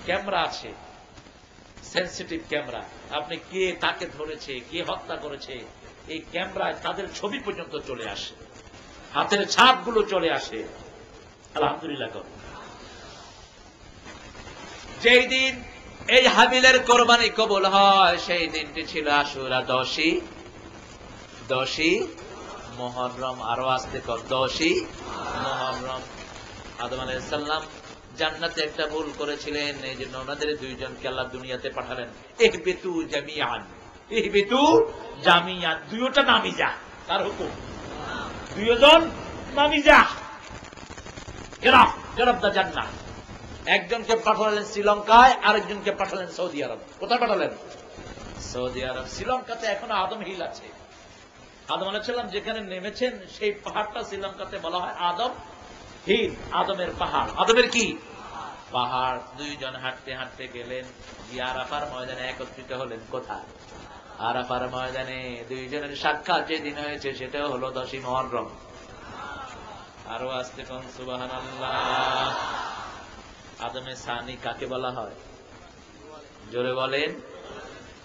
Camera আছে, sensitive camera. আপনি কে তাকে ধরেছে, কে হত্যা করেছে, এই ক্যামেরায় তাদের ছবি পর্যন্ত চলে আসে, হাতের ছাপগুলো চলে আসে। আলহামদুলিল্লাহ। যেই দিন এই হাবিলের কোরবানি কবুল হয় সেই দিনটি ছিল আশুরা 10ই মুহররম। আরো আসতে কর, 10ই মুহররম। আদম আলাইহিস সালাম জান্নাতে একটা ভুল করেছিলেন, এই জন্য ওনাদের দুইজনকে আল্লাহ দুনিয়াতে পাঠালেন। ইহবিতু জামিআন, ইহবিতু জামিআন, দুইটা নামি যা, তার হুকুম, দুইজন নামি যা, গেট দা জান্নাত। একজনকে পাঠালেন শ্রীলঙ্কায়, আরেকজনকে পাঠালেন সৌদি আরব। কোথায় পাঠালেন? সৌদি আরব। শ্রীলঙ্কাতে এখনো আদম হিল আছে। আদম আলাইহিস সালাম যেখানে নেমেছেন সেই পাহাড়টা শ্রীলঙ্কাতে বলা হয় আদম হিল, আদমের পাহাড়। আদমের কি পাহাড়? দুইজন হাঁটতে হাঁটতে গেলেন, গিয়ে আরাফার ময়দানে একত্রিত হলেন। কোথায়? আরাফার ময়দানে। দুইজনের সাক্ষাৎ যেদিন হয়েছে সেটাও হলো 10ই মুহররম। আরো আসতে কোন সুবহানাল্লাহ। আদমে সানি কাকে বলা হয়? জোরে বলেন।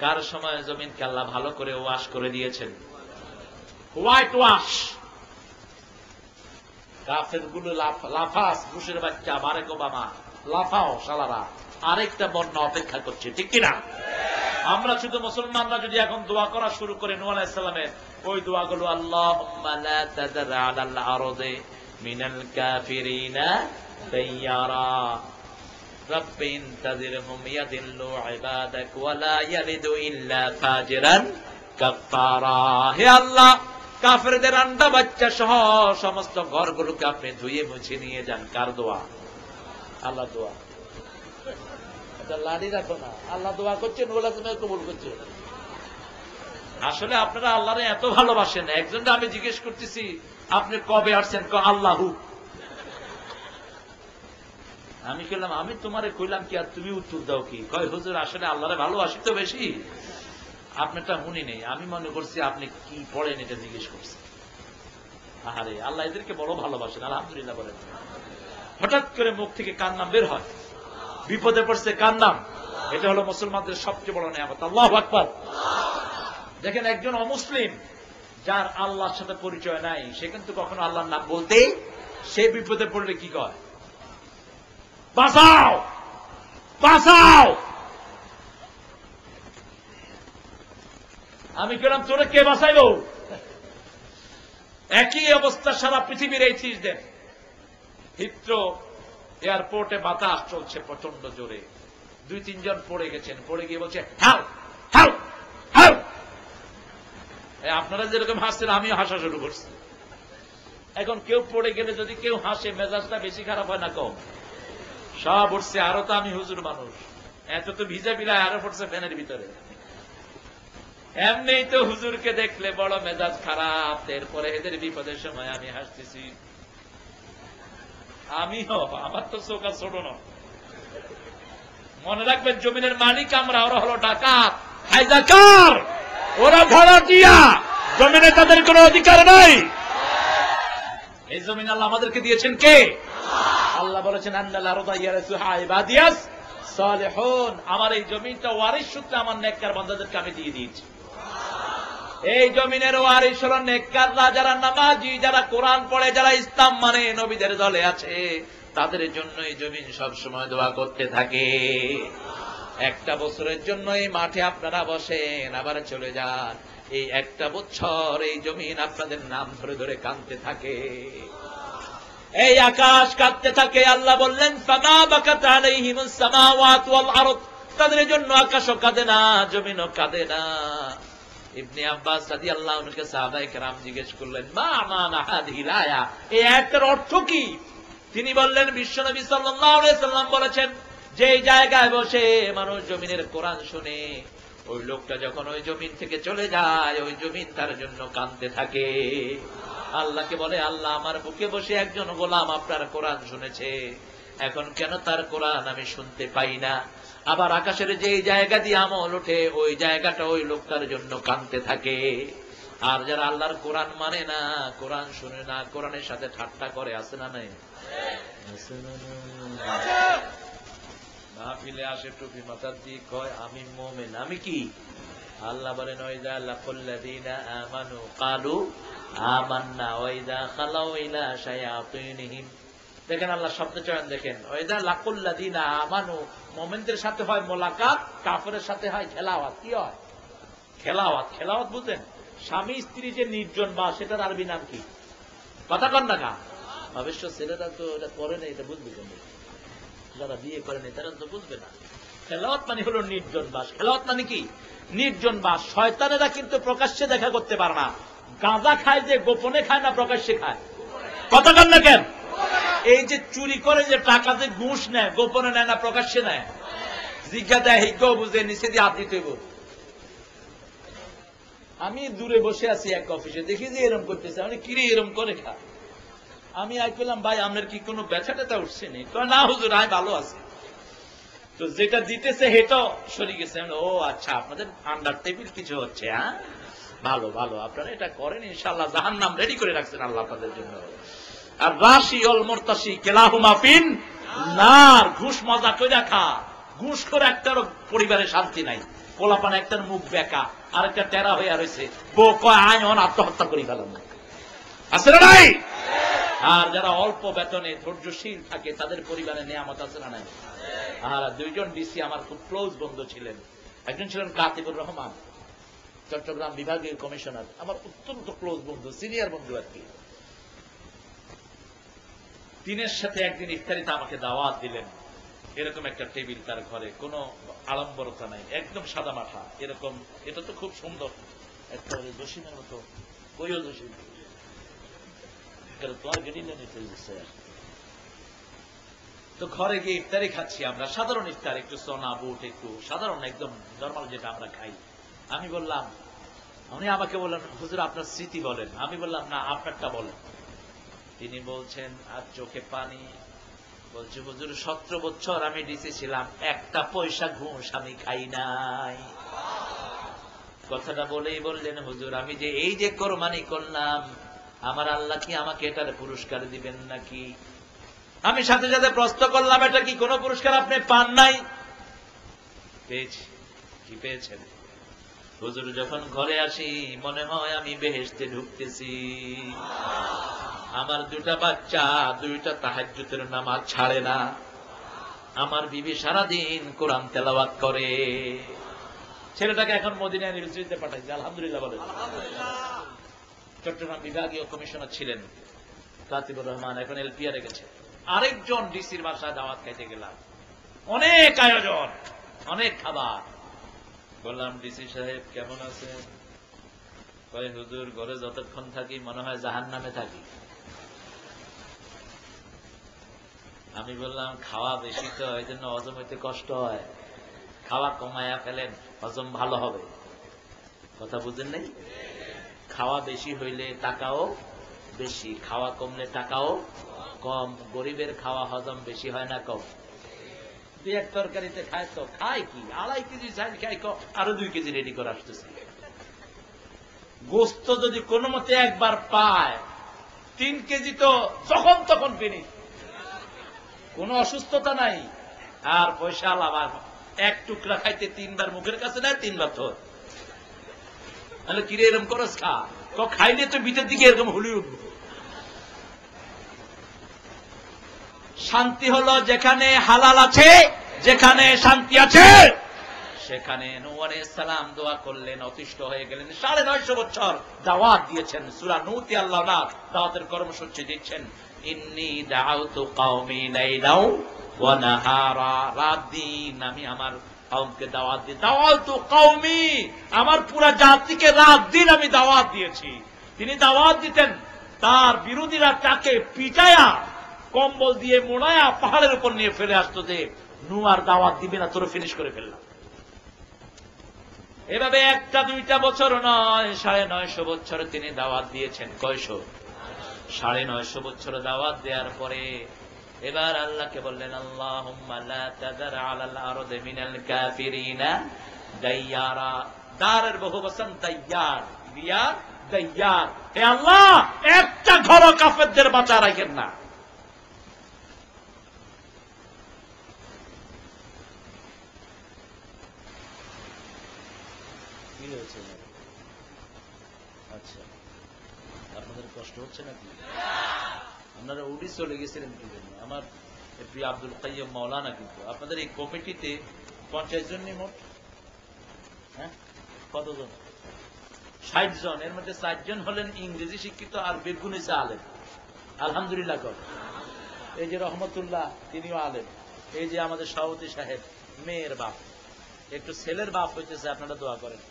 কার সময় জমিনকে আল্লাহ ভালো করে ওয়াশ করে দিয়েছেন? White wash. কাফের গুলো লাফাস, বুশের বাচ্চা, বারেক ওবামা, লাফাও শালারা, আরেকটা বন্যা অপেক্ষা করছে, ঠিক কিনা? আমরা শুধু মুসলমানরা যদি এখন দোয়া করা শুরু করে নূহ আলাইহিস সালামের ওই দোয়াগুলো, আল্লাহুম্মা লা তাযার আলাল আরদি মিনাল কাফিরিনা দাইয়ারা রাব্বি ইনতাযিরহুম ইয়াদিল্লু ইবাদাক ওয়া লা ইয়ালিদু ইল্লা ফাজিরান কাফফারা। হে আল্লাহ, কাফেরদের আন্ডা বাচ্চা সহ সমস্ত ঘরগুলোকে আপনি ধুয়ে মুছে নিয়ে যান। কার দোয়া? আল্লাহ দোয়া। এটা লাড়ি রাখো না, আল্লাহ দোয়া করছেন, ওলা তুমি কবুল করছে। আসলে আপনারা আল্লাহরে এত ভালোবাসেন। একজনকে আমি জিজ্ঞেস করতেছি, আপনি কবে আসছেন? আল্লাহু। আমি কইলাম, আমি তোমারে কইলাম কি আর তুমি উত্তর দাও কি? কয় হুজুর আসলে আল্লাহরে ভালোবাসি তো বেশি, আপনারটা শুনি নেই। আমি মনে করছি আপনি কি পড়েন এটা জিজ্ঞেস করছি। আহারে, আল্লাহ এদেরকে বড় ভালোবাসেন, আলহামদুলিল্লাহ বলেন। হঠাৎ করে মুখ থেকে কান্না বের হয়, বিপদে পড়ছে কান্না। এটা হলো মুসলমানদের সবচেয়ে বড় নিয়ামত। আল্লাহু আকবার। দেখেন, একজন অমুসলিম যার আল্লাহর সাথে পরিচয় নাই, সে কিন্তু কখনো আল্লাহর নাম বলতে, সে বিপদে পড়লে কি কয়? বাঁচাও, বাঁচাও। আমি বললাম, তোরে কে বাঁচাইল? একই অবস্থা সারা পৃথিবীর এই 30 দিন। হিথ্রো এয়ারপোর্টে বাতাস চলছে প্রচন্ড জোরে, 2-3 জন পড়ে গেছেন। পড়ে গিয়ে বলছে হেল্প, হেল্প, হেল্প। আপনারা যেরকম হাসছেন আমিও হাসা শুরু করছি। এখন কেউ পড়ে গেলে যদি কেউ হাসে, মেজাজটা বেশি খারাপ হয় না কম? সব উঠছে। আরো তো আমি হুজুর মানুষ, এত তো ভিজা বিলায় আরো পড়ছে ফ্যানের ভিতরে। এমনি তো হুজুরকে দেখলে বড় মেজাজ খারাপ। এরপরে এদের বিপদের সময় আমি হাসতেছি। আমিও, আমার তো চোখ আর ছোট না। মনে রাখবেন, জমিনের মালিক আমরা, ওরা হলো ডাকাত, হাইজাকার, ওরা ভাড়াটিয়া। জমিনে তাদের কোনো অধিকার নাই। এই জমিন আল্লাহ আমাদেরকে দিয়েছেন কে? আল্লাহ বলেছেন আন্নাল আরদা ইয়ারসুহা ইবাদিয়াস সালিহুন। আমার এই জমিনটা ওয়ারিশ সূত্রে আমার নেককার বান্দাদেরকে আমি দিয়ে দিয়েছি। এই জমিনের ওয়ারিশ হলো নেককাররা, যারা নামাজি, যারা কোরআন পড়ে, যারা ইসলাম মানে, নবীদের দলে আছে। তাদের জন্য এই জমিন সব সময় দোয়া করতে থাকে। একটা বছরের জন্য এই মাঠে আপনারা বসেন, আবার চলে যান, এই একটা বছর এই জমিন আপনাদের নাম ধরে ধরে কাঁদতে থাকে। এই আকাশ কাঁদতে থাকে। আল্লাহ বললেন ফামা বাকাত আলাইহিমুস সামাওয়াতু ওয়াল আরদ। তাদের জন্য আকাশও কাঁদে না, জমিনও কাঁদে না। ইবনে আব্বাস রাদিয়াল্লাহু আনহু কে সাহাবায়ে কেরাম জিজ্ঞেস করলেন, মা মানা হাযিহিল আয়া, এই আয়াতের অর্থ কি? তিনি বললেন, বিশ্বনবী সাল্লাল্লাহু আলাইহি সাল্লাম বলেছেন, যেই জায়গায় বসে মানুষ জমিনের কোরআন শুনে, ওই লোকটা যখন ওই জমিন থেকে চলে যায়, ওই জমিন তার জন্য কাঁদতে থাকে। আল্লাহকে বলে, আল্লাহ, আমার বুকে বসে একজন গোলাম আপনার কোরআন শুনেছে, এখন কেন তার কোরআন আমি শুনতে পাই না? আবার আকাশের যেই জায়গা দিয়ে আমল ওঠে, ওই জায়গাটা ওই লোকটার জন্য কাঁদতে থাকে। আর যারা আল্লাহর কোরআন মানে না, কোরআন শুনে না, কোরআনের সাথে ঠাট্টা করে, আছে না নাই? মাহফিলে আসে টুপি মাথার দিয়ে কয় আমি মুমিন। আমি কি? আল্লাহ বলেন ওয়াইদা লাকুল্লাযিনা আমানু ক্বালু আমান্না ওয়াইদা খালাউ ইলা শায়াতিনহিম। দেখেন আল্লাহ শব্দ চয়ন দেখেন, ওয়াইদা লাকুল্লাযিনা আমানু, মুমিনদের সাথে হয় মোলাকাত, কাফেরের সাথে হয় খেলাওয়াত। কি হয়? খেলাওয়াত। খেলাওয়াত বুঝেন? স্বামী স্ত্রী যে নির্জন বাস, সেটার আরবি নাম কি? কথা কন না কা? অবশ্য ছেলেরা তো এটা করে না, এটা বুঝবে কেন? যারা বিয়ে করেনি তারা তো বুঝবে না। খেলাওয়াত মানে হলো নির্জন বাস। খেলাওয়াত মানে কি? নির্জন বাস। শয়তানেরা কিন্তু প্রকাশ্যে দেখা করতে পারে না। গাঁজা খায় যে গোপনে খায় না প্রকাশ্যে খায়? কথা কন না কেন? এই যে চুরি করে যে টাকা যে ঘুষ নেয়, গোপনে নেয় না প্রকাশ্যে নেয়? জিজ্ঞা দেয় হিজ্ঞ বুঝে নিচে দিয়ে হাত দিতে। আমি দূরে বসে আছি এক অফিসে, দেখি যে এরম করতেছে, আমি কিরে এরম করে খা। আমি আই পেলাম, ভাই আপনার কি কোনো ব্যথা ট্যাথা উঠছে নি? না হুজুর, আমি ভালো আছি। তো যেটা দিতেছে হেটাও সরে গেছে। ও আচ্ছা, আপনাদের আন্ডার টেবিল কিছু হচ্ছে। হ্যাঁ, ভালো ভালো, আপনারা এটা করেন, ইনশাআল্লাহ জাহান্নাম রেডি করে রাখছেন আল্লাহ আপনাদের জন্য। আর রাশি অল মুরতাশি কেলাহুমা ফিন নার। ঘুষ মজা কইরা খা, ঘুষ করে একটারও পরিবারে শান্তি নাই। পোলাপান একটার মুখ বেঁকা, আরেকটা টেরা হইয়া রয়েছে। বউ কয় আয় অন আত্মহত্যা করি ফেলাম, আছে না নাই? আর যারা অল্প বেতনে ধৈর্যশীল থাকে তাদের পরিবারে নিয়ামত আছে না নাই? আর দুইজন ডিসি আমার খুব ক্লোজ বন্ধু ছিলেন। একজন ছিলেন কাতিবুর রহমান, চট্টগ্রাম বিভাগীয় কমিশনার, আমার অত্যন্ত ক্লোজ বন্ধু, সিনিয়র বন্ধু আর কি। দিনের সাথে একদিন ইফতারিতে আমাকে দাওয়াত দিলেন। এরকম একটা টেবিল তার ঘরে, কোনো আড়ম্বরতা নাই, একদম সাদা মাথা এরকম। এটা তো খুব সুন্দর, একটা জসিমের মতো। কইও জসিম তোমার গেড়ি নিতে দিচ্ছে। তো ঘরে গিয়ে ইফতারি খাচ্ছি আমরা, সাধারণ ইফতার, একটু সোনা বুট, একটু সাধারণ একদম নর্মাল যেটা আমরা খাই। আমি বললাম, উনি আমাকে বললেন হুজুর আপনার স্মৃতি বলেন। আমি বললাম না, আপনারটা বলেন। তিনি বলছেন আর চোখে পানি, বলছে হুজুর 17 বছর আমি ডিসি ছিলাম, একটা পয়সা ঘুষ আমি খাই নাই। কথাটা বলেই বললেন হুজুর আমি যে এই যে কোরবানি করলাম, আমার আল্লাহ কি আমাকে এটার পুরস্কার দিবেন নাকি? আমি সাথে সাথে প্রশ্ন করলাম, এটা কি কোনো পুরস্কার আপনি পান নাই? পেয়েছি। কি পেয়েছেন? হুজুর যখন ঘরে আসি মনে হয় আমি বেহেশতে ঢুকতেছি। আমার দুটা বাচ্চা, দুইটা তাহাজ্জুদের নামাজ ছাড়ে না। আমার বিবি সারাদিন কোরআন তেলাওয়াত করে। ছেলেটাকে এখন মদিনা ইউনিভার্সিটিতে পাঠাইছে, আলহামদুলিল্লাহ বলেন। চট্টগ্রাম বিভাগীয় কমিশনার ছিলেন কাতিবুর রহমান, এখন এলপিআরে গেছে। আরেকজন ডিসির বাসায় দাওয়াত খাইতে গেলাম, অনেক আয়োজন, অনেক খাবার। বললাম ডিসি সাহেব কেমন আছেন? কয় হুজুর ঘরে যতক্ষণ থাকি মনে হয় জাহান্নামে থাকি। আমি বললাম খাওয়া বেশি তো, এই জন্য হজম হইতে কষ্ট হয়, খাওয়া কমায়া ফেলেন, হজম ভালো হবে। কথা বুঝেন নাই? খাওয়া বেশি হইলে টাকাও বেশি, খাওয়া কমলে টাকাও কম। গরিবের খাওয়া হজম বেশি হয় না কম? দুই এক তরকারিতে খায় তো খায় কি, 2.5 কেজি চাল খাই, আরো 2 কেজি রেডি করে আসতেছে। গোস্ত যদি কোনো মতে একবার পায়, 3 কেজি তো যখন তখন পেনি, কোন অসুস্থতা নাই। আর পয়সা আলাদা, এক টুকরা খাইতে 3 বার মুখের কাছে নেয়, 3 বার ধর। তাহলে কিরে এরকম করস খা, খাইলে তো ভিতর দিকে এরকম হুলি উঠবো। শান্তি হলো যেখানে হালাল আছে, যেখানে শান্তি আছে সেখানে। নূহ আলাইহিস সালাম দোয়া করলেন, অতিষ্ঠ হয়ে গেলেন। 950 বছর দাওয়াত দিয়েছেন। সূরা নূহতে আল্লাহ দাওয়াতের কর্মসূচি দিচ্ছেন, ইন্নী দাআউতু কওমি লাইলাও ওয়া নাহারা। রাত দিন আমি আমার কওমকে দাওয়াত দিই। দাওয়াতু কওমি, আমার পুরা জাতিকে রাত দিন আমি দাওয়াত দিয়েছি। তিনি দাওয়াত দিতেন, তার বিরোধীরা তাকে পিটায়া কম্বল দিয়ে মোড়ায়া পাহাড়ের উপর নিয়ে ফেলে আসতো যে নূহ আর দাওয়াত দিবে না, তোরে ফিনিশ করে ফেললাম। এভাবে 1-2 বছর নয়, 950 বছর তিনি দাওয়াত দিয়েছেন। কয়শো? 950 বছর দাওয়াত দেওয়ার পরে এবার আল্লাহকে বললেন, আল্লাহুম্মা লা তাযার আলাল আরদি মিনাল কাফিরিনা দাইয়ারা। দারের বহুবচন দাইয়ার, দিয়ার দাইয়ার। হে আল্লাহ, একটা ঘর কাফেরদের বাঁচা রাখেন না। কি হয়েছে? আচ্ছা, আপনাদের কষ্ট হচ্ছে নাকি? আপনারা উড়ি চলে গেছিলেন কি জন্য? আমার প্রিয় আব্দুল কাইয়্যুম মাওলানা কিন্তু আপনাদের এই কমিটিতে 50 জন মোট, হ্যাঁ কতজন? 60 জন। এর মধ্যে 4 জন হলেন ইংরেজি শিক্ষিত আর বেগুন হয়েছে আলেম। আলহামদুলিল্লাহ কর। এই যে রহমতুল্লাহ তিনিও আলেম। এই যে আমাদের সভাপতি সাহেব মেয়ের বাপ, একটু ছেলের বাপ হইতেছে, আপনারা দোয়া করেন।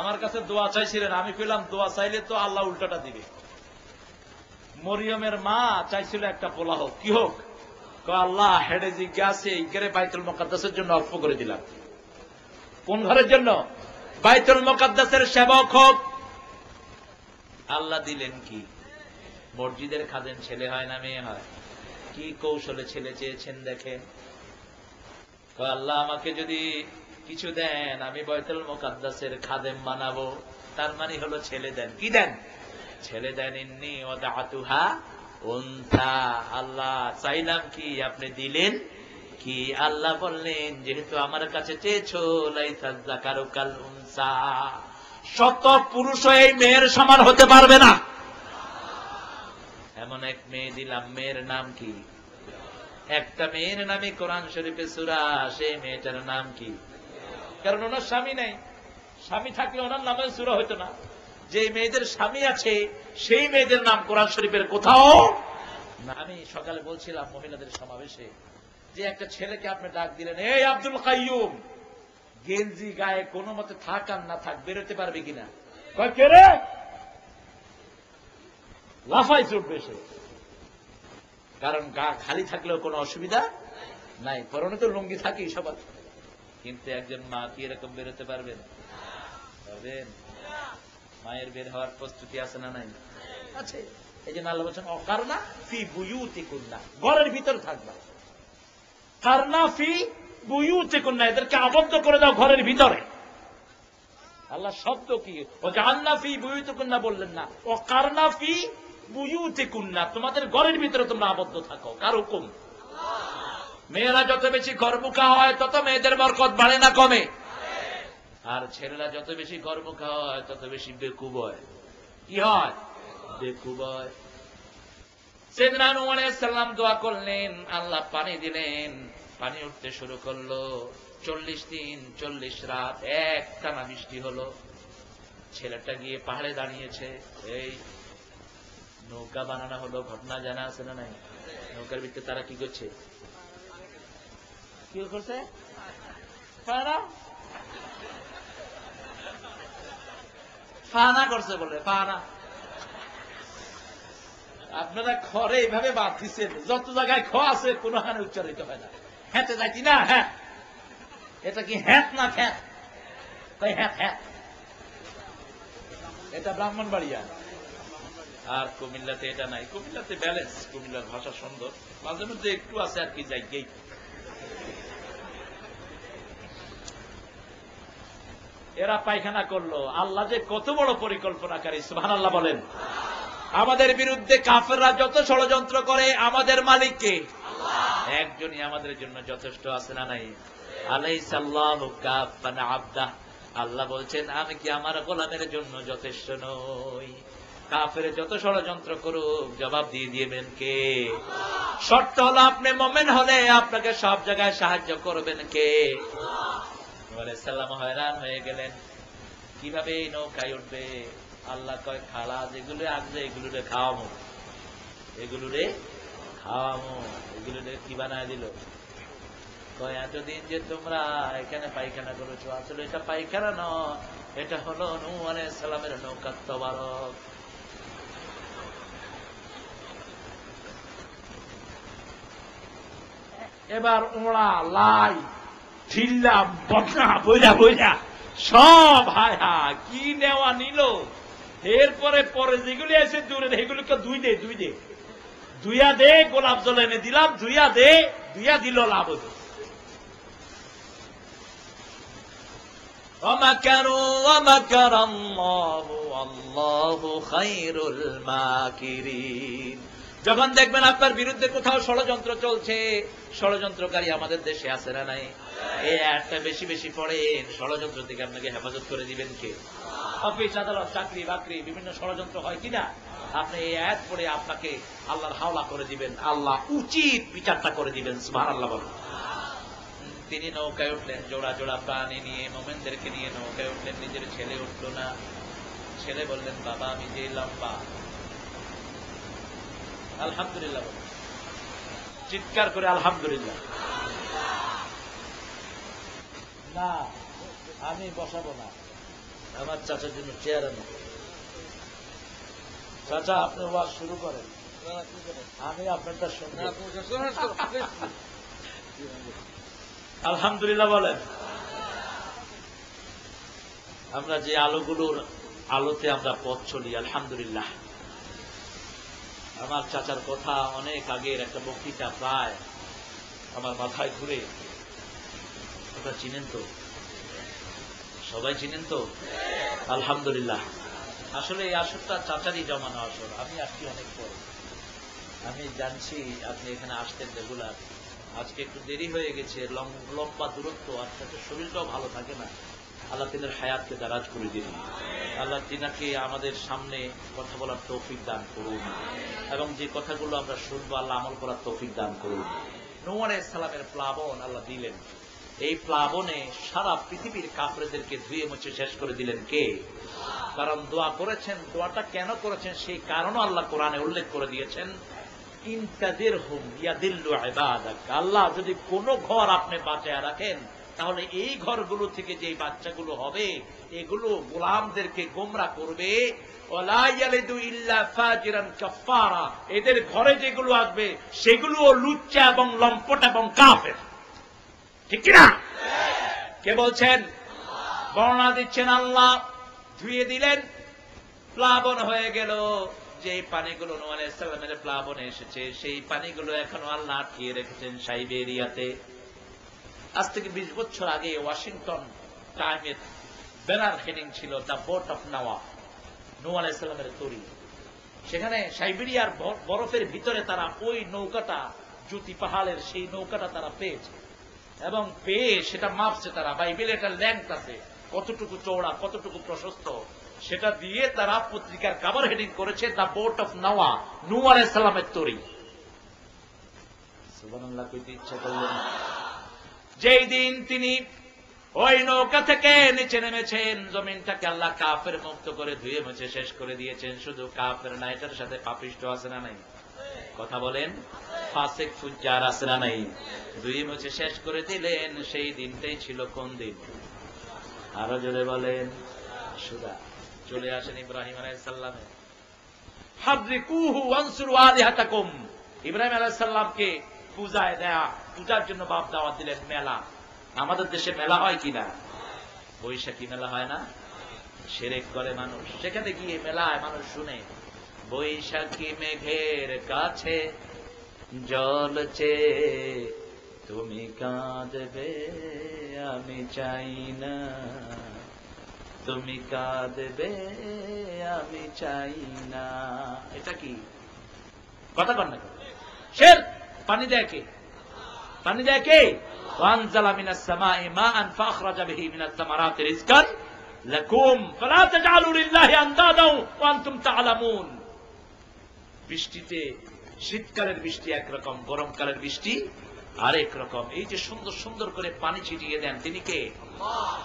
আমার কাছে দোয়া চাইছিলেন, আমি পেলাম দোয়া চাইলে তো আল্লাহ উল্টাটা দিবে। মরিয়মের মা চাইছিল একটা পোলা হোক, কি হোক? আল্লাহ হেডে জিজ্ঞাসে ইগরে বাইতুল মুকাদ্দাসের জন্য অল্প করে দিলাম। কোন ঘরের জন্য? বাইতুল মুকাদ্দাসের সেবক হোক। আল্লাহ দিলেন কি? মসজিদের খাদেম ছেলে হয় না মেয়ে হয়? কি কৌশলে ছেলে চেয়েছেন দেখেন। আল্লাহ আমাকে যদি কিছু দেন, আমি বাইতুল মুকাদ্দাসের খাদেম বানাবো। তার মানে হলো ছেলে দেন। কি দেন? ছেলে দেন। ইন্নী ওয়াদাতুহা উনসা। আল্লাহ চাইলাম কি, আপনি দিলেন কি? আল্লাহ বললেন, যেহেতু আমার কাছে চেয়েছো, লাইসা যাকারু কাল উনসা, শত পুরুষ এই মেয়ের সমান হতে পারবে না। এমন এক মেয়ে দিলাম, মেয়ের নাম কি? একটা মেয়ের নামে কোরআন শরীফে সূরা, সেই মেয়েটার নাম কি? কারণ ওনার স্বামী নেই। স্বামী থাকলে ওনার নামে সূরা হইতো না। যে মেয়েদের স্বামী আছে সেই মেয়েদের নাম কোরআন শরীফের কোথাও না। আমি সকালে বলছিলাম মহিলাদের সমাবেশে, যে একটা ছেলেকে আপনি ডাক দিলেন, এই আব্দুল কাইয়ুম, গেঞ্জি গায়ে কোনো মতে থাক আর না থাক, বেরোতে পারবে কিনা? কে রে? লাফাই চুটবে সে। কারণ গা খালি থাকলেও কোনো অসুবিধা নাই, পরনে তো লুঙ্গি থাকেই সবার। কিন্তু একজন মা কি এরকম বেরোতে পারবেন? পারবেন? মায়ের বের হওয়ার প্রস্তুতি আছে না নাই? আছে। এই যে আল্লাহ বলছেন, অকারনা ফি বুয়ুতিকুন্না, ঘরের ভিতর থাকবা। কারনা ফি বুয়ুতিকুন্না, এদেরকে আবদ্ধ করে দাও ঘরের ভিতরে। আল্লাহ শব্দ কি? ও জান্না ফি বুয়ুতিকুন্না বললেন না, ও কারনা ফি বুয়ুতিকুন্না, তোমাদের ঘরের ভিতরে তোমরা আবদ্ধ থাকো। কার হুকুম? মেয়েরা যত বেশি ঘরমুখা হয় তত মেয়েদের বরকত বাড়ে না কমে? আর ছেলেরা যত বেশি ঘরমুখা হয় তত বেশি বেকুব হয়। কি হয়? বেকুব হয়। সাইয়েদনা নূহ আলাইহিস সালাম দোয়া করলেন, আল্লাহ পানি দিলেন, পানি উঠতে শুরু করলো। 40 দিন 40 রাত একটানা বৃষ্টি হলো। ছেলেটা গিয়ে পাহাড়ে দাঁড়িয়েছে, এই নৌকা বানানো হলো। ঘটনা জানা আছে না নাই? নৌকার ভিতরে তারা কি করছে? কি করছে? ফানা করছে বলে, ফানা। আপনারা খড়ে এইভাবে বাদ দিচ্ছেন, যত জায়গায় খ আছে কোনখানে উচ্চারিত হয় না। হ্যাঁতে যাইতি না, হ্যাঁ। এটা কি হ্যাঁ না খ্যাত? তাই হ্যাঁ হ্যাঁ। এটা ব্রাহ্মণবাড়িয়া। আর কুমিল্লাতে এটা নাই। কুমিল্লাতে ব্যালেন্স, কুমিল্লার ভাষা সুন্দর, মাঝে মধ্যে একটু আছে আর কি যাই। এরা পায়খানা করলো। আল্লাহ যে কত বড় পরিকল্পনাকারী, সুবহানাল্লাহ বলেন। আমাদের বিরুদ্ধে কাফেররা যত ষড়যন্ত্র করে, আমাদের মালিককে একজনই আমাদের জন্য যথেষ্ট আছে না নাই? আলাইসাল্লাহু কাফান আবদা। আল্লাহ বলছেন, আমি কি আমার গোলামের জন্য যথেষ্ট নই? কাফের যত ষড়যন্ত্র করুক, জবাব দিয়ে দিবেন কে? শর্ত হলো আপনি মুমিন হলে আপনাকে সব জায়গায় সাহায্য করবেন কে? সাল্লাম হয়রান হয়ে গেলেন, কিভাবে এই নৌকায় উঠবে? আল্লাহ কয়, খালা যেগুলো আসবে এগুলোরে খাওয়ামো, এগুলোরে খাওয়ামো। এগুলোরে কি বানায় দিল? কয়, এতদিন যে তোমরা এখানে পায়খানা করেছো, আসলে এটা পায়খানা নয়, এটা হলো নূহ আলাইহিস সালামের নৌকা তবারক। এবার ওরা লাই ঠিল্লা বকনা বইরা সব হায় হা কি নেওয়া নিল। এরপরে পরে যেগুলি আছে দূরে, এগুলোকে ধুইয়া দে, গোলাপ জল এনে দিলাম, ধুইয়া দিল লাভ হতো। ومكروا ومكر الله والله خير الماكرين। যখন দেখবেন আপনার বিরুদ্ধে কোথাও ষড়যন্ত্র চলছে, ষড়যন্ত্রকারী আমাদের দেশে আছে না নাই, এই আয়াতটা বেশি বেশি পড়েন, ষড়যন্ত্র থেকে আপনাকে হেফাজত করে দিবেন কে? অফিস আদালত চাকরি বাকরি বিভিন্ন ষড়যন্ত্র হয় কিনা, আপনি এই আয়াত পড়ে আপনাকে আল্লাহর হাওলা করে দিবেন, আল্লাহ উচিত বিচারটা করে দিবেন। সুবহানাল্লাহ বলেন। তিনি নৌকায় উঠলেন, জোড়া জোড়া প্রাণী নিয়ে, মোমেনদেরকে নিয়ে নৌকায় উঠলেন, নিজের ছেলে উঠল না। ছেলে বললেন, বাবা আমি যে লম্বা। আলহামদুলিল্লাহ বলেন, চিৎকার করে আলহামদুলিল্লাহ। না আমি বসাবো না, আমার চাচার জন্য চেয়ার আনো। চাচা আপনি ওয়াজ শুরু করেন, আমি আপনারটা শুনবো। আলহামদুলিল্লাহ বলেন। আমরা যে আলোগুলোর আলোতে আমরা পথ চলি, আলহামদুলিল্লাহ। আমার চাচার কথা অনেক আগের একটা বক্তৃতা প্রায় আমার মাথায় ঘুরে। ওটা চিনেন তো? সবাই চিনেন তো? আলহামদুলিল্লাহ। আসলে এই আসরটা চাচারই জমানো আসর, আমি আসছি অনেক পর। আমি জানছি আপনি এখানে আসতেন রেগুলার, আজকে একটু দেরি হয়ে গেছে, লম্বা দূরত্ব, আজকে শরীরটাও ভালো থাকে না। আল্লাহ তিনের হায়াতকে দারাজ করে দিন, আল্লাহ তিনাকে আমাদের সামনে কথা বলার তৌফিক দান করুন, এবং যে কথাগুলো আমরা শুনবো আল্লাহ আমল করার তৌফিক দান করুন। নূহ আলাইহিস সালামের প্লাবন আল্লাহ দিলেন, এই প্লাবনে সারা পৃথিবীর কাফেরদেরকে ধুয়ে মুছে শেষ করে দিলেন কে? কারণ দোয়া করেছেন। দোয়াটা কেন করেছেন সেই কারণও আল্লাহ কোরআনে উল্লেখ করে দিয়েছেন। ইনতাদিরহুম ইয়াদিল্লু ইবাদাক, আল্লাহ যদি কোন ঘর আপনি বাঁচায় রাখেন, তাহলে এই ঘরগুলো থেকে যে বাচ্চাগুলো হবে এগুলো গোলামদেরকে গোমরা করবে। ওয়ালা ইয়ালিদু ইল্লা ফাজিরান কাফারা, এদের ঘরে যেগুলো আসবে সেগুলো লুচ্চা এবং লম্পট এবং কাফের। ঠিক কিনা? কে বলছেন? বর্ণনা দিচ্ছেন আল্লাহ। ধুয়ে দিলেন, প্লাবন হয়ে গেল। যে পানিগুলো নূহ আলাইহিস সালামের প্লাবনে এসেছে সেই পানিগুলো এখনো আল্লাহ আটকিয়ে রেখেছেন সাইবেরিয়াতে। আজ থেকে 20 বছর আগে ওয়াশিংটন টাইমের ব্যানার হেডিং ছিল দ্য বোট অফ নোয়াহ, নূহ আলাইহিস সালামের তরী। সেখানে সাইবেরিয়ার বরফের ভিতরে তারা ওই নৌকাটা, জ্যোতি পাহাড়ের সেই নৌকাটা তারা পেয়েছে, এবং পেয়ে সেটা মাপছে তারা। বাইবেলে একটা লেন্থ আছে, কতটুকু চওড়া কতটুকু প্রশস্ত, সেটা দিয়ে তারা পত্রিকার কভার হেডিং করেছে দ্য বোট অফ নোয়াহ, নূহ আলাইহিস সালামের তরী। সুবহানাল্লাহ কইতে ইচ্ছা করলেন। যেই দিন তিনি ওই নৌকা থেকে নিচে নেমেছেন, জমিনটাকে আল্লাহ কাফের মুক্ত করে ধুয়ে মুছে শেষ করে দিয়েছেন। শুধু কাফের না, এটার সাথে পাপিষ্ঠ আছে না নাই? কথা বলেন। ফাসিক ফুজ্জার আছে না নাই? ধুয়ে মুছে শেষ করে দিলেন। সেই দিনটাই ছিল কোন দিন? আরো জোরে বলেন। সুদা। চলে আসেন ইব্রাহিম আলাইহিস সালামে। হাবরিকুহু ওয়ানসুরু আলিহাতাকুম, ইব্রাহিম আলাইহিস সালামকে পূজায় দেয়া, পূজার জন্য বাপ দাওয়াত দিলেন। মেলা, আমাদের দেশে মেলা হয় কিনা? বৈশাখী মেলা হয় না? শিরক করে মানুষ, সেখানে গিয়ে মেলায় মানুষ শুনে বৈশাখী মেঘের কাছে জ্বলছে তুমি কাঁদবে আমি চাই না, তুমি কাঁদবে আমি চাই না। এটা কি কথা কন না? শের পানি দেয় কে? পানি দেয় কে? ওয়ানজালা মিনাস সামাই মাআন ফাখরাজা বিহি মিনাস সামারাতি রিজকান লাকুম ফালা তাজআলু লিল্লাহি আনদাদা ওয়া আনতুম তা'লামুন। বৃষ্টিতে, শীতকালের বৃষ্টি একরকম, গরমকালের বৃষ্টি আরেক রকম। এই যে সুন্দর সুন্দর করে পানি ছিটিয়ে দেন, তিনি কে?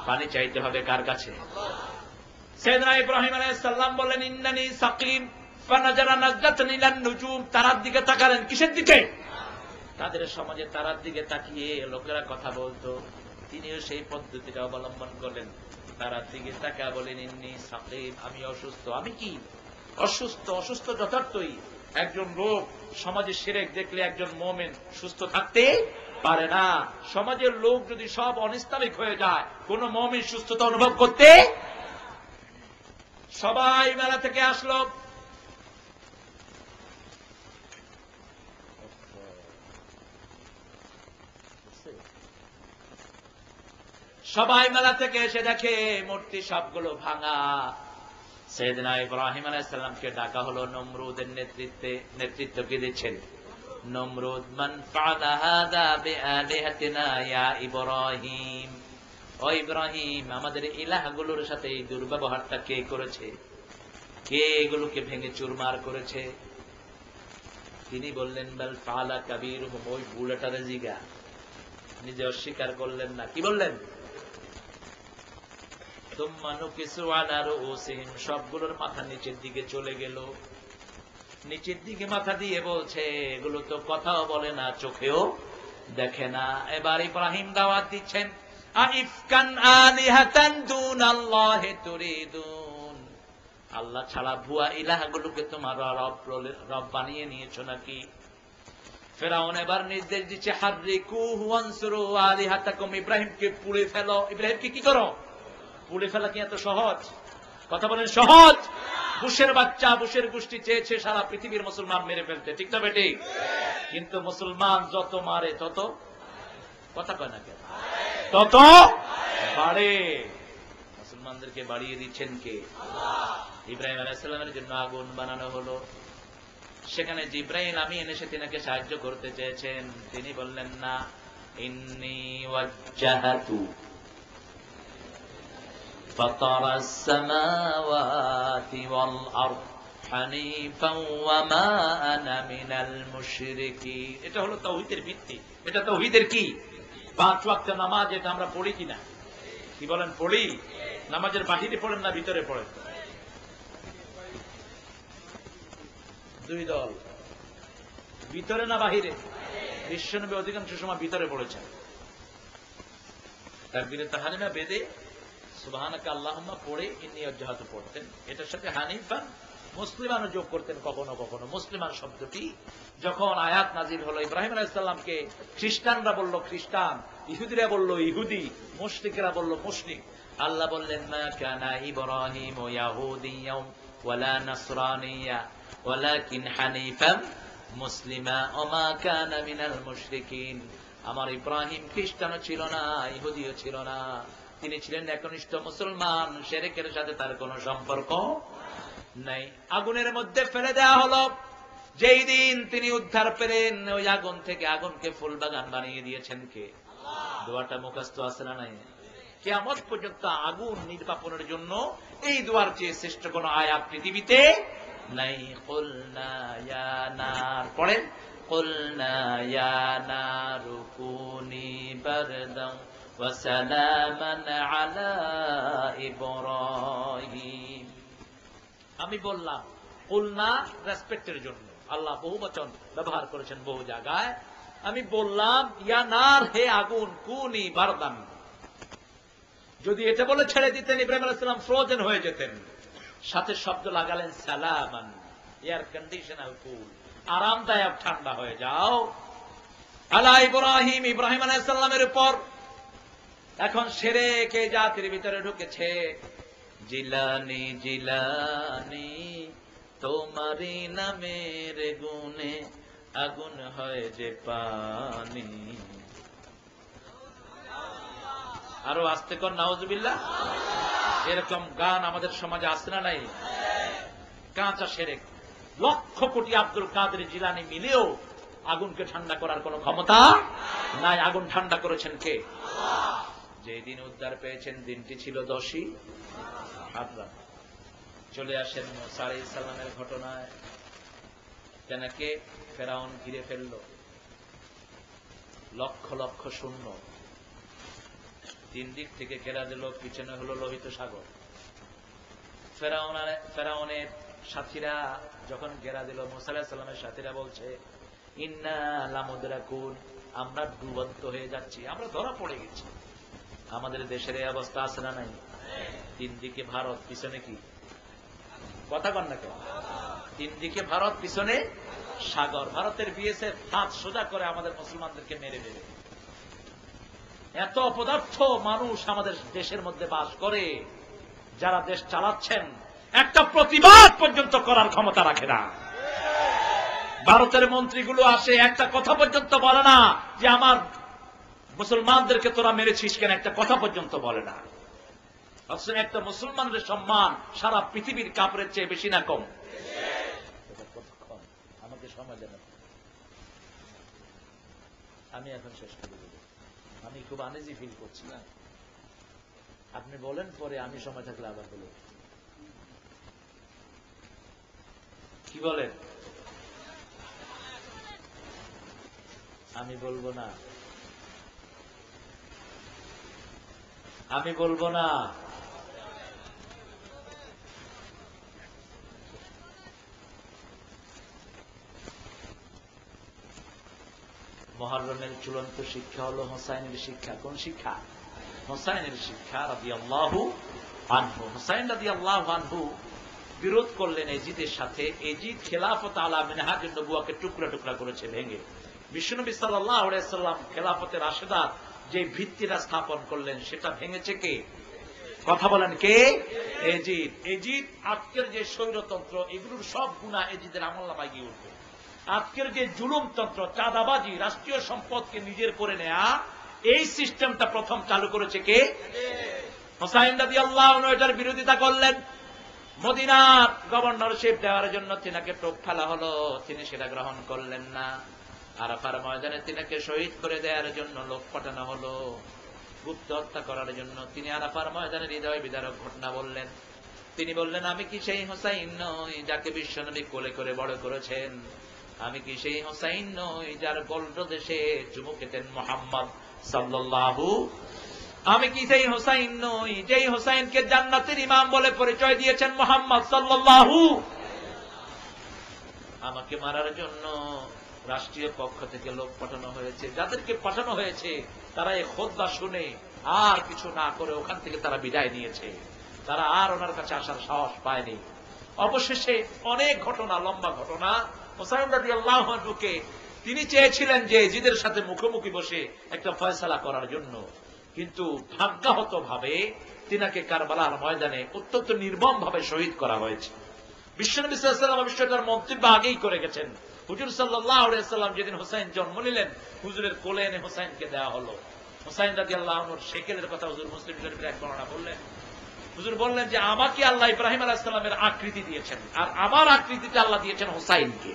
পানি চাইতে হবে কার কাছে? সাইয়েদনা ইব্রাহিম আলাইহিস সালাম বললেন ইন্নানি সাকিম ফানাজারা নাজরাতান ইলান নুজুম। তারার দিকে তাকালেন। কিসের দিকে? তাদের সমাজে তারার দিকে তাকিয়ে লোকেরা কথা বলতো, তিনিও সেই পদ্ধতিটা অবলম্বন করলেন। তারার দিকে তাকা বলেন ইন্নী সাকিম, আমি অসুস্থ। আমি কি অসুস্থ? অসুস্থ যথার্থই। একজন লোক সমাজে শিরক দেখলে একজন মুমিন সুস্থ থাকতে পারে না। সমাজের লোক যদি সব অনিস্তামিক হয়ে যায়, কোন মুমিন সুস্থতা অনুভব করতে। সবাই মেলা থেকে আসলো। সবাই মেলা থেকে এসে দেখে মূর্তি সবগুলো ভাঙা। সাইয়েদনা ইব্রাহিম আলাইহিস সালামকে ডাকা হলো নমরুদের নেতৃত্ব কে দিচ্ছেন? নমরুদ। মান ফাআলা হাযা বিআলিহাতিনা ইয়া ইব্রাহিম, ও ইব্রাহিম, আমাদের ইলাহগুলোর সাথে এই দুর্ব্যবহারটা কে করেছে? কে এগুলোকে ভেঙে চুরমার করেছে? তিনি বললেন বাল ফাআলা কাবীরুহুম, ওই বুড়াটারে জিগা। নিজে অস্বীকার করলেন না, কি বললেন? তুম্মা নুকিসু আলা রুউসিহিম, সবগুলোর মাথা নিচের দিকে চলে গেল। নিচের দিকে মাথা দিয়ে বলছে এগুলো তো কথাও বলে না, চোখেও দেখে না। এবার ইব্রাহিম দাওয়াত দিচ্ছেন, আইফকান আলিহাতান দুনাল্লাহি তুরিদুন, আল্লাহ ছাড়া ভুয়া ইলাহগুলোকে তোমার রব বানিয়ে নিয়েছো নাকি? ফেরাউন এবার নির্দেশ দিচ্ছে, হাররিকুহু ওয়ানসুরু আলিহাতাকুম, ইব্রাহিমকে পুড়ে ফেলো। ইব্রাহিমকে কি করো? পুড়ে ফেলা কি এত সহজ? কথা বলেন সহজ? বুশের বাচ্চা, বুশের গোষ্ঠী চেয়েছে সারা পৃথিবীর মুসলমান মেরে ফেলতে, ঠিক না বেটি? কিন্তু মুসলমান যত মারে তত, কথা কয় না কেন, তত বাড়ে। মুসলমানদেরকে বাড়িয়ে দিচ্ছেন কে? ইব্রাহিম আলাইহিস সালামের জন্য আগুন বানানো হলো। সেখানে জিব্রাইল আমিন এসে তিনাকে সাহায্য করতে চেয়েছেন, তিনি বললেন না, ইন্নী ওয়াজ্জাহাতু ফাতারাস সামাওয়াতি ওয়াল আরদ হানিফান ওয়া মা আনা মিনাল মুশরিকিন। এটা হলো তাওহীদের ভিত্তি। এটা তাওহীদের কি? 5 ওয়াক্ত নামাজ, এটা আমরা পড়ি কিনা? কি বলেন, পড়ি? নামাজের বাহিরে পড়েন না ভিতরে পড়েন? দুই দল, ভিতরে না বাহিরে? বিশ্বনবী অধিকাংশ সময় ভিতরে পড়েছেন। তাকবীরে তাহরিমা বেদে সুবহানাকা আল্লাহুম্মা পড়ে ইন্নী ওয়াজ্জাহাতু পড়তেন। এটার সাথে হানিফান মুসলিমানও যোগ করতেন কখনো কখনো। মুসলিমান শব্দটি যখন আয়াত নাজিল হলো, ইব্রাহিম আলাইহিস সালামকে খ্রিস্টানরা বলল খ্রিস্টান, ইহুদিরা বলল ইহুদি, মুশরিকরা বলল মুশরিক। আল্লাহ বললেন, মা কানা ইব্রাহিম ইয়াহুদিয়্যা ওয়ালা নাসরানিয়্যা ওয়ালাকিন হানিফান মুসলিমা ওয়া মা কানা মিনাল মুশরিকিন। আমার ইব্রাহিম খ্রিস্টানও ছিল না, ইহুদিও ছিল না, তিনি ছিলেন একনিষ্ঠ মুসলমান, শিরকের সাথে তার কোনো সম্পর্ক নাই। আগুনের মধ্যে ফেলে দেওয়া হলো। যেই দিন তিনি উদ্ধার পেলেন, ওই আগুন থেকে আগুনকে ফুল বাগান বানিয়ে দিয়েছেন কে? আল্লাহ। দোয়াটা মুখস্থ আছে না নাই? কিয়ামত পর্যন্ত আগুন নির্বাপনের জন্য এই দোয়ার চেয়ে শ্রেষ্ঠ কোন আয়াত পৃথিবীতে নাই। কুলনা ইয়া নার, পড়েন, কুলনা ইয়া নারু কুনি বারদান ওয়া সালামান আলা ইব্রাহিম। আমি বললাম, কুলনা রেসপেক্টের জন্য, আল্লাহ বহুবচন ব্যবহার করেছেন বহু জায়গায়। আমি বললাম, ইয়া নার, হে আগুন, কুনি বারদান। যদি এটা বলে ছেড়ে দিতেন, ইব্রাহিম আলাইহিস সালাম ফ্রোজেন হয়ে যেতেন। সাথে শব্দ লাগালেন সালামান, এয়ার কন্ডিশনাল কুল, আরামদায়ক ঠান্ডা হয়ে যাও। আলা ইব্রাহিম, ইব্রাহিম আলাইহিস সালামের উপর। এখন শিরক এই জাতির ভিতরে ঢুকেছে। জিলানি জিলানি তোমারি নামের গুণে আগুন হয় যে পানি। আরো আস্তে কর, নাউজুবিল্লাহ। এরকম গান আমাদের সমাজে আছে না নাই? কাঁচা শিরক। লক্ষ কোটি আব্দুল কাদের জিলানী মিলেও আগুনকে ঠান্ডা করার কোন ক্ষমতা নাই। আগুন ঠান্ডা করেছেন কে? আল্লাহ। যেদিন উদ্ধার পেয়েছেন দিনটি ছিল 10ই মুহররম। চলে আসেন মুসা আলাইহিস সালামের ঘটনায়। তেনাকে ফেরাউন ঘিরে ফেলল, লক্ষ লক্ষ সৈন্য 3 দিক থেকে ঘেরা দিল, পিছনে হলো লোহিত সাগর। ফেরাউনের সাথীরা যখন ঘেরা দিল, মুসা আলাইহিস সালামের সাথীরা বলছে, ইন্না লামুদরাকুন, আমরা ডুবন্ত হয়ে যাচ্ছি, আমরা ধরা পড়ে গেছি। আমাদের দেশের এই অবস্থা আছে না নাই? 3 দিকে ভারত, পিছনে কি? কথা কন না কেন? 3 দিকে ভারত, পিছনে সাগর। ভারতের বিএসএফ হাত সোজা করে আমাদের মুসলমানদেরকে মেরে দেবে। এত অপদার্থ মানুষ আমাদের দেশের মধ্যে বাস করে, যারা দেশ চালাচ্ছেন একটা প্রতিবাদ পর্যন্ত করার ক্ষমতা রাখে না। ভারতের মন্ত্রীগুলো আসে, একটা কথা পর্যন্ত বলে না যে আমার মুসলমানদেরকে তোরা মেরেছিস কেন, একটা কথা পর্যন্ত বলে না। অথচ একটা মুসলমানের সম্মান সারা পৃথিবীর কাপড়ের চেয়ে বেশি না কম? আমাকে সময় দেন, আমি এখন শেষ করে দেব। আমি খুব আনইজি ফিল করছি না, আপনি বলেন পরে, আমি সময় থাকলে আবার বলে। কি বলেন? আমি বলবো না, আমি বলবো না। মুহররমের চূড়ান্ত শিক্ষা হলো হোসাইনের শিক্ষা। কোন শিক্ষা? হোসাইনের শিক্ষা রাদিয়াল্লাহু আনহু। হোসাইন রাদিয়াল্লাহু আনহু বিরোধ করলেন এজিদের সাথে। এজিদ খেলাফত আলা মিনহাজুন নবুওয়াকে টুকরা টুকরা করেছে ভেঙে। বিশ্বনবী সাল্লাল্লাহু আলাইহি ওয়াসাল্লাম খেলাফতের রাশেদা যে ভিত্তিটা স্থাপন করলেন সেটা ভেঙেছে কে? কথা বলেন কে? এজিদ। এজিদ আজকের যে স্বৈরতন্ত্র, এগুলোর সব গুনাহ এজিদের আমলনামায় গিয়ে উঠবে। আজকের যে জুলুমতন্ত্র, চাঁদাবাজি, রাষ্ট্রীয় সম্পদকে নিজের করে নেয়া, এই সিস্টেমটা প্রথম চালু করেছে কে? হোসাইন রাদিয়াল্লাহু আনহু এটার বিরোধিতা করলেন। মদিনার গভর্নরশিপ দেওয়ার জন্য তিনাকে টোপ ফেলা হলো, তিনি সেটা গ্রহণ করলেন না। আরাফার ময়দানে তিনাকে শহীদ করে দেওয়ার জন্য লোক পাঠানো হলো, গুপ্ত হত্যা করার জন্য। তিনি আরাফার ময়দানে হৃদয় বিদারক ঘটনা বললেন। তিনি বললেন, আমি কি সেই হোসাইন নই যাকে বিশ্বনবী কোলে করে বড় করেছেন? আমি কি সেই হোসাইন নই যার গোল্ড দেশে চুমু খেতেন মুহাম্মদ সাল্লাল্লাহু? আমি কি সেই হোসাইন নই যেই হোসাইনকে জান্নাতের ইমাম বলে পরিচয় দিয়েছেন মুহাম্মদ সাল্লাল্লাহু? আমাকে মারার জন্য রাষ্ট্রীয় পক্ষ থেকে লোক পাঠানো হয়েছে। যাদেরকে পাঠানো হয়েছে তারা এই খুতবা শুনে আর কিছু না করে ওখান থেকে তারা বিদায় নিয়েছে। তারা আর ওনার কাছে আসার সাহস পায়নি। অবশেষে অনেক ঘটনা, লম্বা ঘটনা, হোসাইন রাদিয়াল্লাহু আনহুকে তিনি চেয়েছিলেন যে এজিদের সাথে মুখোমুখি বসে একটা ফয়সালা করার জন্য, কিন্তু ভাগ্যাহত ভাবে তিনাকে কারবালার ময়দানে অত্যন্ত নির্মম ভাবে শহীদ করা হয়েছে। বিশ্বনবী সাল্লাল্লাহু আলাইহি ওয়াসাল্লাম বিষয়টার মন্তব্য আগেই করে গেছেন। হুজুর সাল্লাল্লাহু আলাইহি ওয়াসাল্লাম যেদিন হোসাইন জন্ম নিলেন, হুজুরের কোলে এনে হোসাইনকে দেওয়া হলো। হোসাইন রাদিয়াল্লাহু আনহুর শেকেলের কথা হুজুর মুসলিম শরীফের এক বর্ণনা বললেন। হুজুর বললেন যে আমাকে আল্লাহ ইব্রাহিম আলাইহিস সালামের আকৃতি দিয়েছেন, আর আমার আকৃতিটা আল্লাহ দিয়েছেন হোসাইনকে।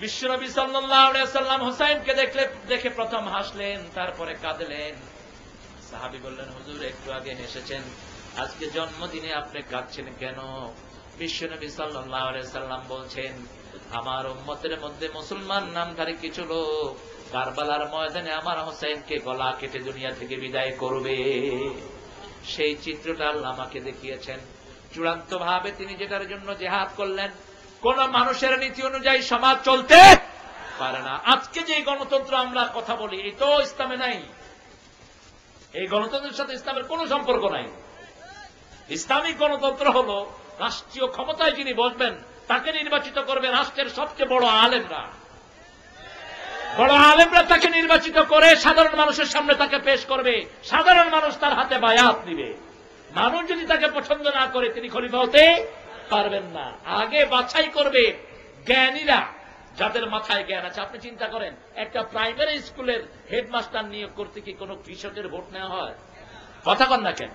বিশ্বনবী সাল্লাল্লাহু আলাইহি ওয়াসাল্লাম হোসাইনকে দেখে প্রথম হাসলেন, তারপরে কাঁদলেন। সাহাবী বললেন, হুজুর একটু আগে হেসেছেন, আজকে জন্মদিনে আপনি কাঁদছেন কেন? বিশ্বনবী সাল্লাল্লাহু আলাইহি ওয়াসাল্লাম বলছেন, আমার উম্মতের মধ্যে মুসলমান নামধারী কিছু লোক কারবালার ময়দানে আমার হোসেনকে গলা কেটে দুনিয়া থেকে বিদায় করবে। সেই চিত্রটা আল্লাহ আমাকে দেখিয়েছেন। চূড়ান্ত ভাবে তিনি যেটার জন্য জিহাদ করলেন, কোন মানুষের নীতি অনুযায়ী সমাজ চলতে পারে না। আজকে যে গণতন্ত্র আমরা কথা বলি, এই তো ইসলামে নাই। এই গণতন্ত্রের সাথে ইসলামের কোন সম্পর্ক নাই। ইসলামিক গণতন্ত্র হলো রাষ্ট্রীয় ক্ষমতায় যিনি বসবেন তাকে নির্বাচিত করবে রাষ্ট্রের সবচেয়ে বড় আলেমরা। বড় আলেমরা তাকে নির্বাচিত করে সাধারণ মানুষের সামনে তাকে পেশ করবে, সাধারণ মানুষ তার হাতে বায়াত দিবে। মানুষ যদি তাকে পছন্দ না করে তিনি খলিফা হতে পারবেন না। আগে বাছাই করবে জ্ঞানীরা, যাদের মাথায় জ্ঞান আছে। আপনি চিন্তা করেন, একটা প্রাইমারি স্কুলের হেডমাস্টার নিয়োগ করতে কি কোনো কৃষকের ভোট নেওয়া হয়? কথা কন না কেন?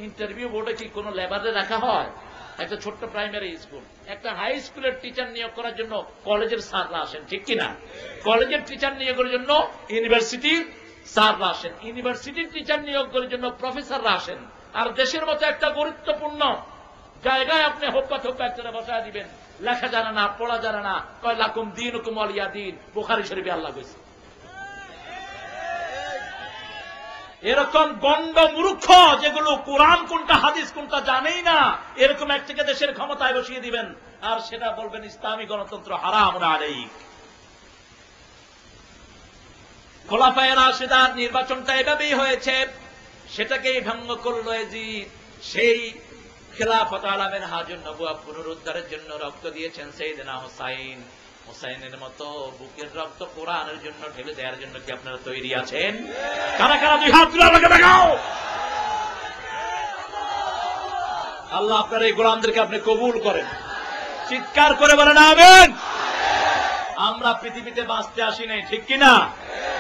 ইন্টারভিউ বোর্ডে কি কোনো লেবারে রাখা হয়? একটা ছোট্ট প্রাইমারি স্কুল, একটা হাই স্কুলের টিচার নিয়োগ করার জন্য কলেজের স্যাররা আসেন, ঠিক কিনা? কলেজের টিচার নিয়োগের জন্য ইউনিভার্সিটির স্যাররা আসেন, ইউনিভার্সিটির টিচার নিয়োগ করার জন্য প্রফেসররা আসেন। আর দেশের মতো একটা গুরুত্বপূর্ণ জায়গায় আপনি হোপ্পা থোপ্পা একটা বসায় দিবেন, লেখা জানা না, পড়া জানা না, কয় লাকুম দীনুকুম ওয়ালিয়া দীন, বুখারী শরীফে আল্লাহ কইছে। এরকম গন্ড মূর্খ যেগুলো কোরআন কোনটা হাদিস কোনটা জানেই না, এরকম একটাকে দেশের ক্ষমতায় বসিয়ে দিবেন, আর সেটা বলবেন ইসলামী গণতন্ত্র হারাম আলাইক। খোলাফায়ে রাশিদার নির্বাচনটা এভাবেই হয়েছে, সেটাকেই ভঙ্গ করল এজিদ। সেই খেলাফত আলামের হাজুন নবুয়া পুনরুদ্ধারের জন্য রক্ত দিয়েছেন সাইয়েদনা হোসাইন। হোসাইনের মতো বুকের রক্ত কোরআনের জন্য ঢেলে দেওয়ার জন্য কি আপনারা তৈরি আছেন? কারা কারা দুই হাত তুলে আমাকে দেখাও। আল্লাহ আপনার এই গোলামদেরকে আপনি কবুল করেন। চিৎকার করে বলেন আমিন। আমরা পৃথিবীতে বাঁচতে আসি নাই, ঠিক কিনা?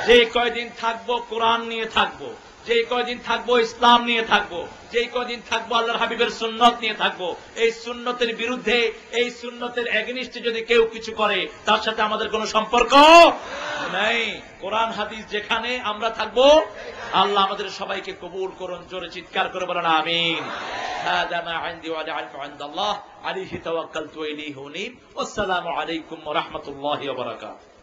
যে কয়দিন থাকবো কোরআন নিয়ে থাকবো, যেই কয়দিন থাকবো ইসলাম নিয়ে থাকবো, যেই কয়দিন থাকবো আল্লাহর হাবিবের সুন্নত নিয়ে থাকবো। এই সুন্নতের বিরুদ্ধে, এই সুন্নতের এগেনিস্টে যদি কেউ কিছু করে, তার সাথে আমাদের কোনো সম্পর্ক নাই। কোরআন হাদিস যেখানে আমরা থাকবো, আল্লাহ আমাদের সবাইকে কবুল করুন। জোরে চিৎকার করে বলেন আমিন। হাদা মা ইনদি ওয়া আ'লামু ইনদাল্লাহ আলাইহি তাওয়াক্কালতু ওয়া ইলাইহি উনীব। আসসালামু আলাইকুম ওয়া রাহমাতুল্লাহি ওয়া বারাকাতুহু।